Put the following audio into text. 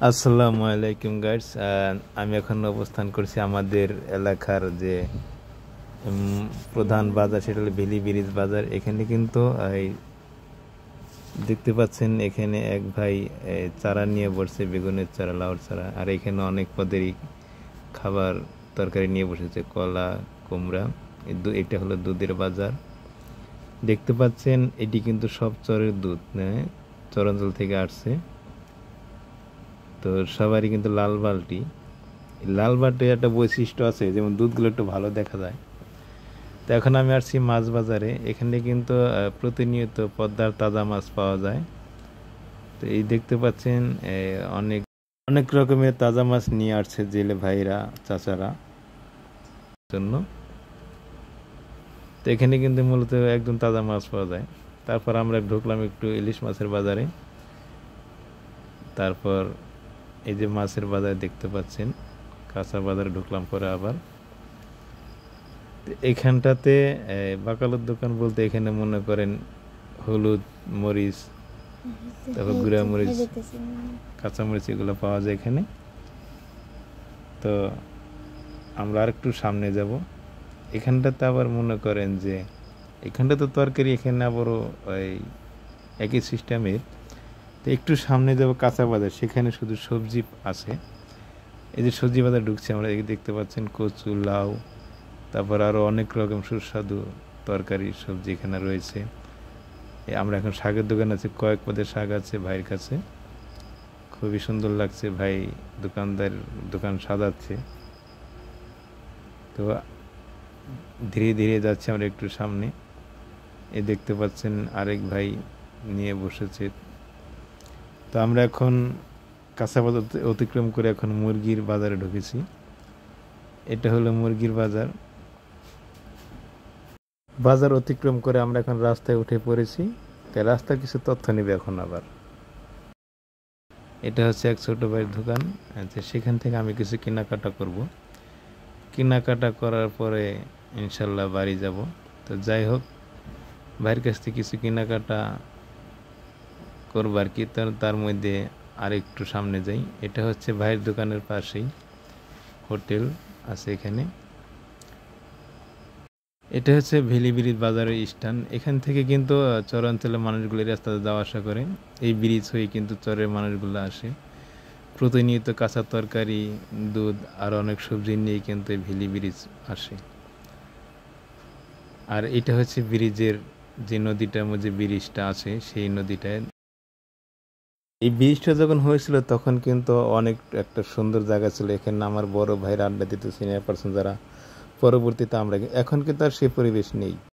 আসসালামু আলাইকুম গাইস। আমি এখন অবস্থান করছি আমাদের এলাকার যে উম, প্রধান বাজার, সেটা হলো ভেলি ব্রিজ বাজার। এখানে কিন্তু এই দেখতে পাচ্ছেন, এখানে এক ভাই চারা নিয়ে বসছে, বেগুনের চারা, লাউর চারা। আর এখানে অনেক পদেরই খাবার তরকারি নিয়ে বসেছে, কলা, কুমড়া। এটা হলো দুধের বাজার। দেখতে পাচ্ছেন এটি কিন্তু সব চরের দুধ, হ্যাঁ, চরাঞ্চল থেকে আসছে। তো সবারই কিন্তু লাল বালতি। লাল বালতির একটা বৈশিষ্ট্য আছে, যেমন দুধগুলো একটু ভালো দেখা যায়। তো এখন আমি আসছি মাছ বাজারে। এখানে কিন্তু প্রতিনিয়ত পদ্মার তাজা মাছ পাওয়া যায়। তো এই দেখতে পাচ্ছেন অনেক অনেক রকমের তাজা মাছ নিয়ে আসছে জেলে ভাইরা, চাচারা জন্য। তো এখানে কিন্তু মূলত একদম তাজা মাছ পাওয়া যায়। তারপর আমরা ঢুকলাম একটু ইলিশ মাছের বাজারে। তারপর এই যে মাছের বাজার দেখতে পাচ্ছেন, কাঁচা বাজারে ঢুকলাম পরে আবার। এখানটাতে বাকালোর দোকান বলতে এখানে মনে করেন হলুদ, মরিচ, তারপর গুঁড়া মরিচ, কাঁচামরিচ, এগুলো পাওয়া যায় এখানে। তো আমরা আর একটু সামনে যাব। এখানটাতে আবার মনে করেন যে এখানটা তো তরকারি, এখানে আবারও ওই একই সিস্টেমের। তো একটু সামনে যাব কাঁচা বাজার, সেখানে শুধু সবজি আছে। এই যে সবজি বাজার ঢুকছে আমরা, দেখতে পাচ্ছেন কচু, লাউ, তারপর আরও অনেক রকম সুস্বাদু তরকারি সবজি এখানে রয়েছে। আমরা এখন শাকের দোকান আছে, কয়েক পদের শাক আছে ভাইয়ের কাছে। খুবই সুন্দর লাগছে, ভাই দোকানদার দোকান সাজাচ্ছে। তো ধীরে ধীরে যাচ্ছে আমরা একটু সামনে। এ দেখতে পাচ্ছেন আরেক ভাই নিয়ে বসেছে। তো আমরা এখন কাঁচা বাজার অতিক্রম করে এখন মুরগির বাজারে ঢুকেছি। এটা হলো মুরগির বাজার। বাজার অতিক্রম করে আমরা এখন রাস্তায় উঠে পড়েছি। তাই রাস্তার কিছু তথ্য নেবে এখন আবার। এটা হচ্ছে এক ছোট ভাইয়ের দোকান। আচ্ছা, সেখান থেকে আমি কিছু কেনাকাটা করব। কেনাকাটা করার পরে ইনশাল্লাহ বাড়ি যাব। তো যাই হোক, ভাইয়ের কাছ থেকে কিছু কেনাকাটা করবো আর কি। তার মধ্যে আর একটু সামনে যাই। এটা হচ্ছে ভাইয়ের দোকানের পাশেই হোটেল আছে এখানে। এটা হচ্ছে ভেলি ব্রিজ বাজারের স্থান। এখান থেকে কিন্তু চরাঞ্চলের মানুষগুলো রাস্তাতে যাওয়া আসা করে। এই ব্রিজ হয়ে কিন্তু চরের মানুষগুলো আসে। প্রতিনিয়ত কাঁচা তরকারি, দুধ আর অনেক সবজি নিয়ে কিন্তু এই ভেলি ব্রিজ আসে। আর এটা হচ্ছে ব্রিজের যে নদীটার মধ্যে ব্রিজটা আছে, সেই নদীটায়। এই ব্রিজটা যখন হয়েছিল তখন কিন্তু অনেক একটা সুন্দর জায়গা ছিল। এখানে আমার বড় ভাইরা আড্ডা দিত, সিনিয়র পার্সন যারা। পরবর্তীতে আমরা, এখন কিন্তু আর সেই পরিবেশ নেই।